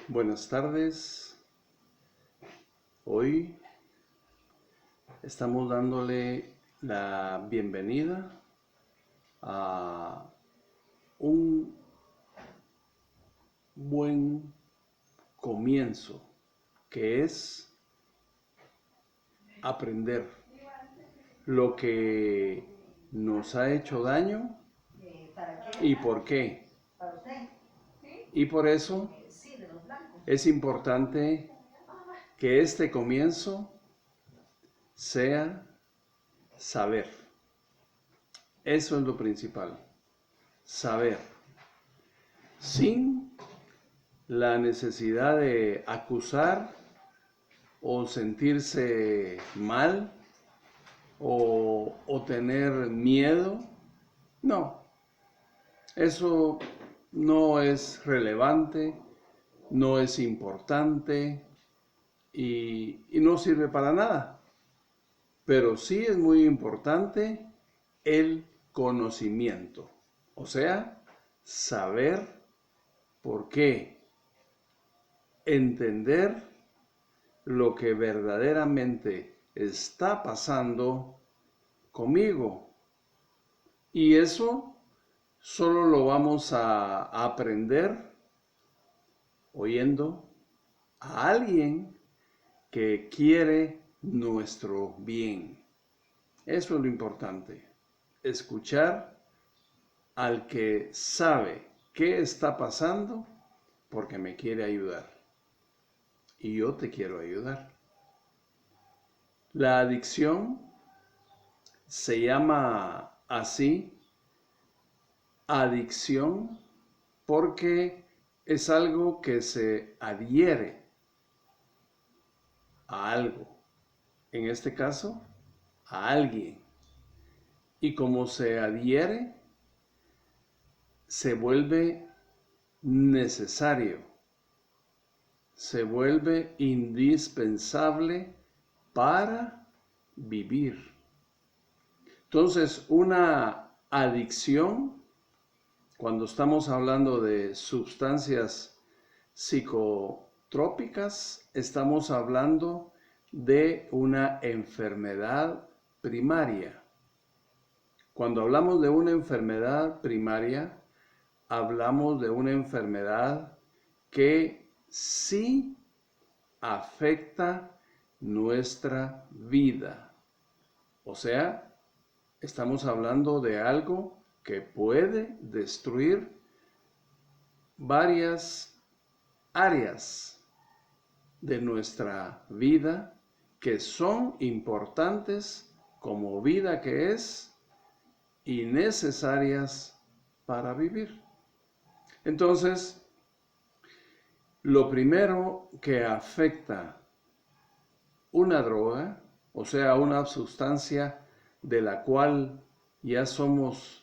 Buenas tardes. Hoy estamos dándole la bienvenida a un buen comienzo, que es aprender lo que nos ha hecho daño y por qué. Y por eso es importante que este comienzo sea saber. Eso es lo principal, saber, sin la necesidad de acusar o sentirse mal o tener miedo. No, eso no es relevante, no es importante y no sirve para nada. Pero sí es muy importante el conocimiento, o sea, saber por qué, entender lo que verdaderamente está pasando conmigo. Y eso solo lo vamos a aprender oyendo a alguien que quiere nuestro bien. Eso es lo importante, escuchar al que sabe qué está pasando porque me quiere ayudar. Y yo te quiero ayudar. La adicción se llama así, adicción, porque es algo que se adhiere a algo, en este caso, a alguien. Y como se adhiere, se vuelve necesario, se vuelve indispensable para vivir. Entonces, una adicción, cuando estamos hablando de sustancias psicotrópicas, estamos hablando de una enfermedad primaria. Cuando hablamos de una enfermedad primaria, hablamos de una enfermedad que sí afecta nuestra vida. O sea, estamos hablando de algo que puede destruir varias áreas de nuestra vida que son importantes como vida que es y necesarias para vivir. Entonces, lo primero que afecta una droga, o sea, una sustancia de la cual ya somos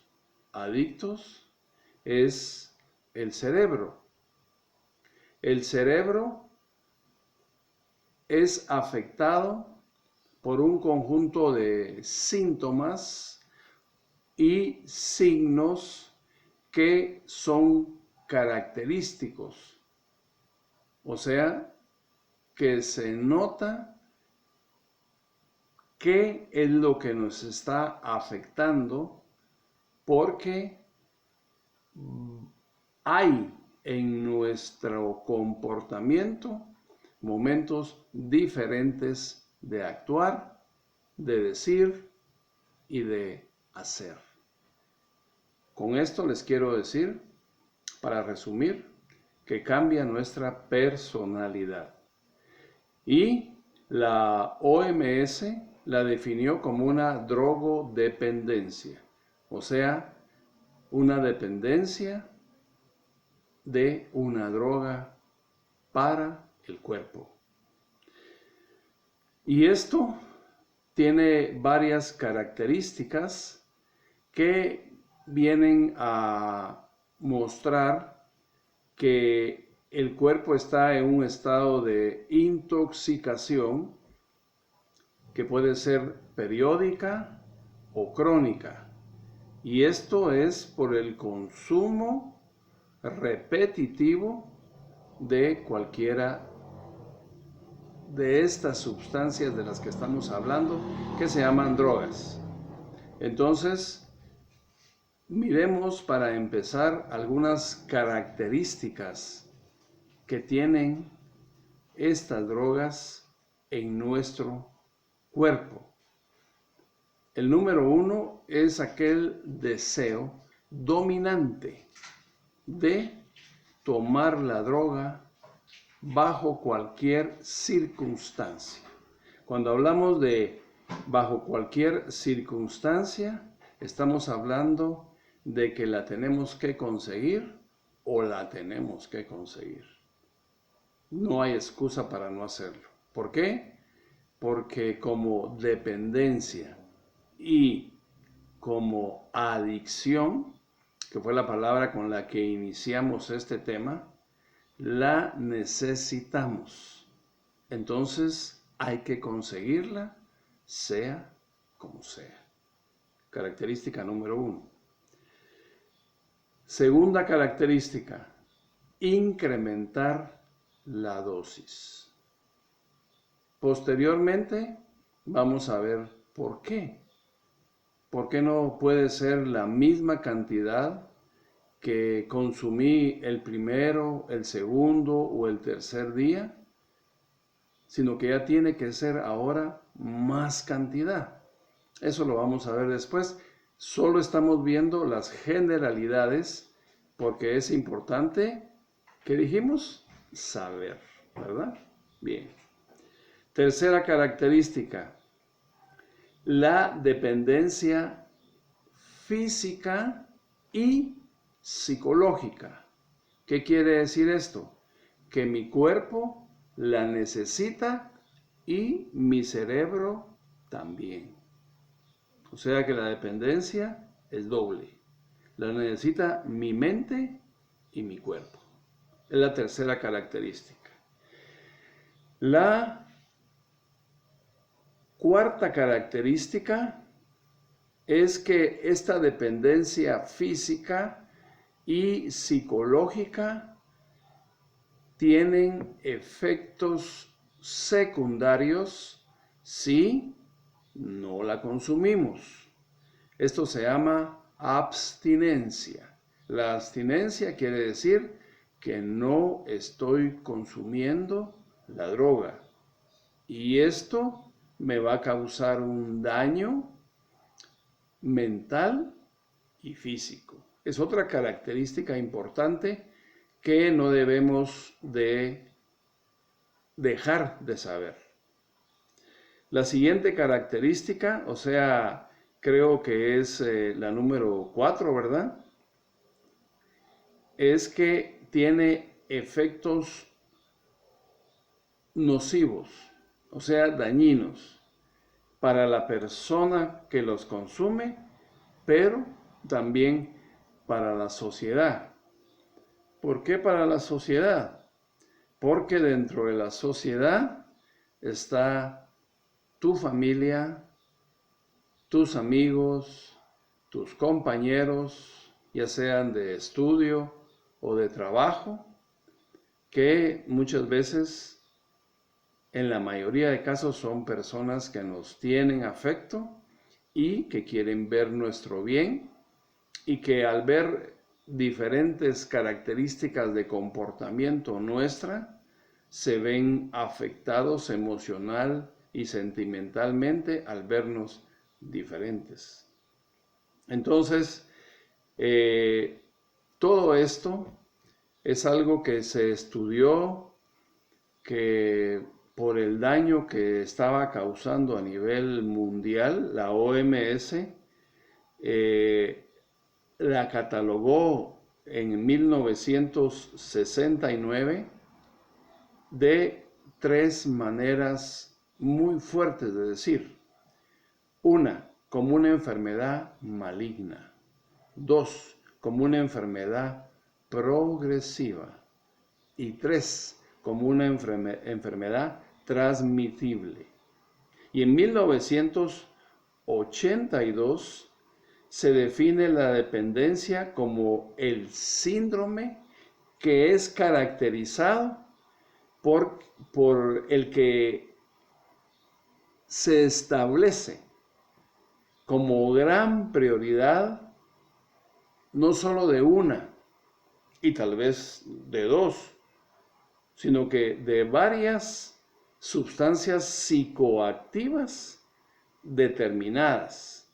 adictos, es el cerebro. El cerebro es afectado por un conjunto de síntomas y signos que son característicos. O sea, que se nota qué es lo que nos está afectando porque hay en nuestro comportamiento momentos diferentes de actuar, de decir y de hacer. Con esto les quiero decir, para resumir, que cambia nuestra personalidad. Y la OMS la definió como una drogodependencia, o sea, una dependencia de una droga para el cuerpo. Y esto tiene varias características que vienen a mostrar que el cuerpo está en un estado de intoxicación que puede ser periódica o crónica. Y esto es por el consumo repetitivo de cualquiera de estas sustancias de las que estamos hablando, que se llaman drogas. Entonces, miremos para empezar algunas características que tienen estas drogas en nuestro cuerpo. El número 1 es aquel deseo dominante de tomar la droga bajo cualquier circunstancia. Cuando hablamos de bajo cualquier circunstancia, estamos hablando de que la tenemos que conseguir o la tenemos que conseguir. No hay excusa para no hacerlo. ¿Por qué? Porque como dependencia y como adicción, que fue la palabra con la que iniciamos este tema, la necesitamos. Entonces hay que conseguirla, sea como sea. Característica número 1. Segunda característica, incrementar la dosis. Posteriormente vamos a ver por qué. ¿Por qué no puede ser la misma cantidad que consumí el primero, el segundo o el tercer día, sino que ya tiene que ser ahora más cantidad? Eso lo vamos a ver después. Solo estamos viendo las generalidades porque es importante, ¿qué dijimos? Saber, ¿verdad? Bien. Tercera característica, la dependencia física y psicológica. ¿Qué quiere decir esto? Que mi cuerpo la necesita y mi cerebro también. O sea que la dependencia es doble. La necesita mi mente y mi cuerpo. Es la tercera característica. La cuarta característica es que esta dependencia física y psicológica tienen efectos secundarios si no la consumimos. Esto se llama abstinencia. La abstinencia quiere decir que no estoy consumiendo la droga y esto me va a causar un daño mental y físico. Es otra característica importante que no debemos de dejar de saber. La siguiente característica, o sea, creo que es la número 4, ¿verdad? Es que tiene efectos nocivos, o sea, dañinos para la persona que los consume, pero también para la sociedad. ¿Por qué para la sociedad? Porque dentro de la sociedad está tu familia, tus amigos, tus compañeros, ya sean de estudio o de trabajo, que muchas veces, en la mayoría de casos, son personas que nos tienen afecto y que quieren ver nuestro bien y que al ver diferentes características de comportamiento nuestra, se ven afectados emocional y sentimentalmente al vernos diferentes. Entonces, todo esto es algo que se estudió, que por el daño que estaba causando a nivel mundial, la OMS la catalogó en 1969 de 3 maneras muy fuertes de decir. Una, como una enfermedad maligna. 2, como una enfermedad progresiva. Y 3, como una enfermedad transmitible. Y en 1982 se define la dependencia como el síndrome que es caracterizado por el que se establece como gran prioridad, no solo de una y tal vez de dos, sino que de varias sustancias psicoactivas determinadas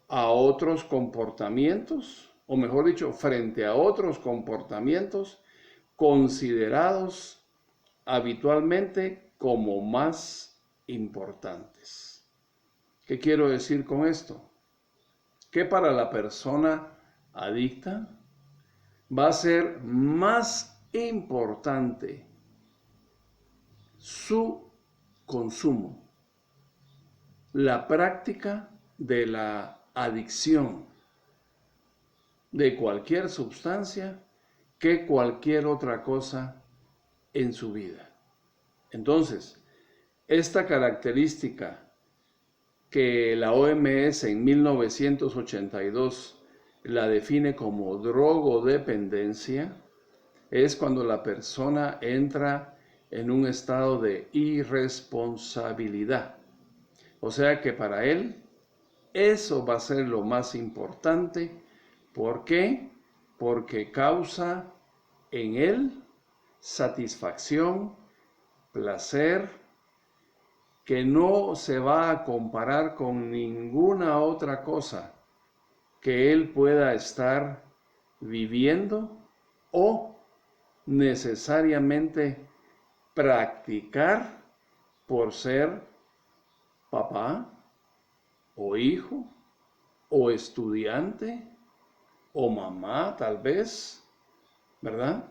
a otros comportamientos, o mejor dicho, frente a otros comportamientos considerados habitualmente como más importantes. ¿Qué quiero decir con esto? Que para la persona adicta va a ser más importante su consumo, la práctica de la adicción de cualquier sustancia que cualquier otra cosa en su vida. Entonces, esta característica que la OMS en 1982 la define como drogodependencia, es cuando la persona entra en un estado de irresponsabilidad. O sea que para él eso va a ser lo más importante. ¿Por qué? Porque causa en él satisfacción, placer, que no se va a comparar con ninguna otra cosa que él pueda estar viviendo o necesariamente practicar por ser papá o hijo o estudiante o mamá tal vez, ¿verdad?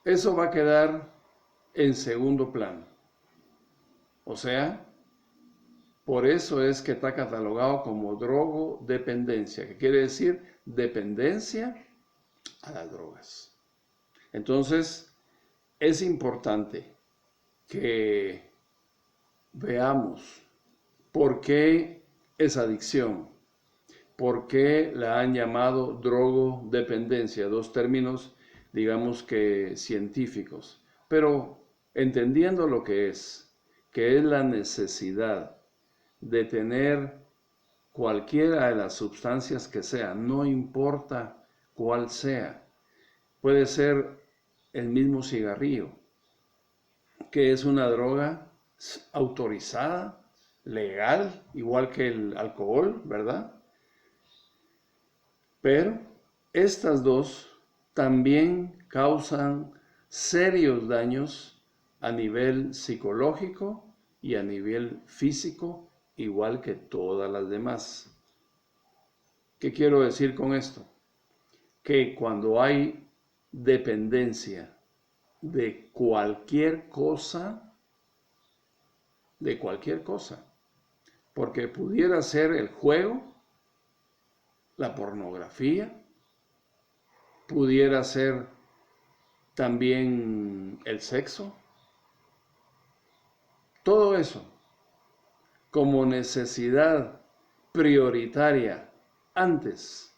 Eso va a quedar en segundo plano. O sea, por eso es que está catalogado como drogodependencia, que quiere decir dependencia a las drogas. Entonces, es importante que veamos por qué es adicción, por qué la han llamado drogodependencia, dos términos, digamos que científicos, pero entendiendo lo que es la necesidad de tener cualquiera de las sustancias que sea, no importa cuál sea. Puede ser el mismo cigarrillo, que es una droga autorizada, legal, igual que el alcohol, ¿verdad? Pero estas dos también causan serios daños a nivel psicológico y a nivel físico, igual que todas las demás. ¿Qué quiero decir con esto? Que cuando hay dependencia de cualquier cosa, porque pudiera ser el juego, la pornografía, pudiera ser también el sexo, todo eso como necesidad prioritaria antes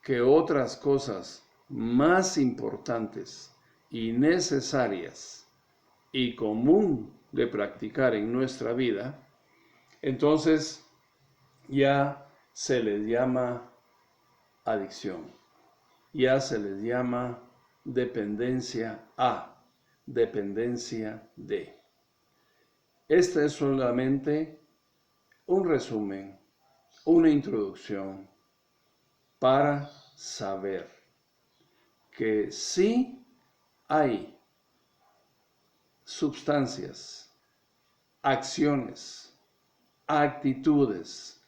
que otras cosas más importantes y necesarias y común de practicar en nuestra vida, entonces ya se les llama adicción, ya se les llama dependencia a, dependencia de. Este es solamente un resumen, una introducción para saber que sí hay sustancias, acciones, actitudes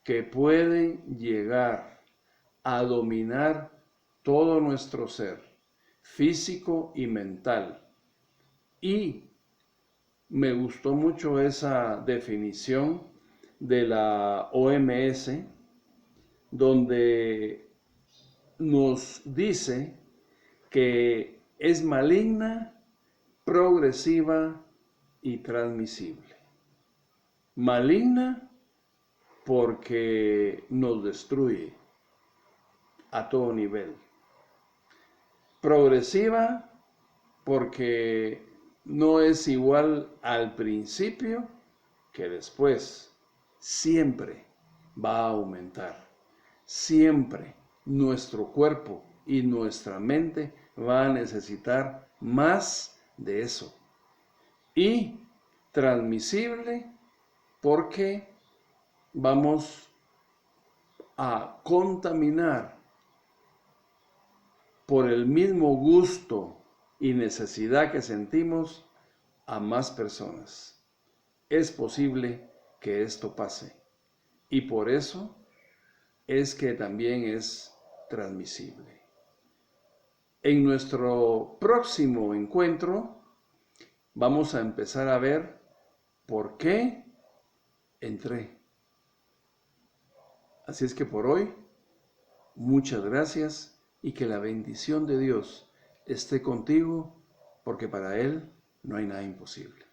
que pueden llegar a dominar todo nuestro ser, físico y mental. Y me gustó mucho esa definición de la OMS, donde nos dice que es maligna, progresiva y transmisible. Maligna porque nos destruye a todo nivel. progresiva porque no es igual al principio que después. Siempre va a aumentar. Siempre nuestro cuerpo y nuestra mente va a necesitar más de eso. Y transmisible porque vamos a contaminar por el mismo gusto y necesidad que sentimos a más personas. Es posible que esto pase y por eso es que también es transmisible. En nuestro próximo encuentro vamos a empezar a ver por qué entré. Así es que por hoy, muchas gracias y que la bendición de Dios esté contigo, porque para Él no hay nada imposible.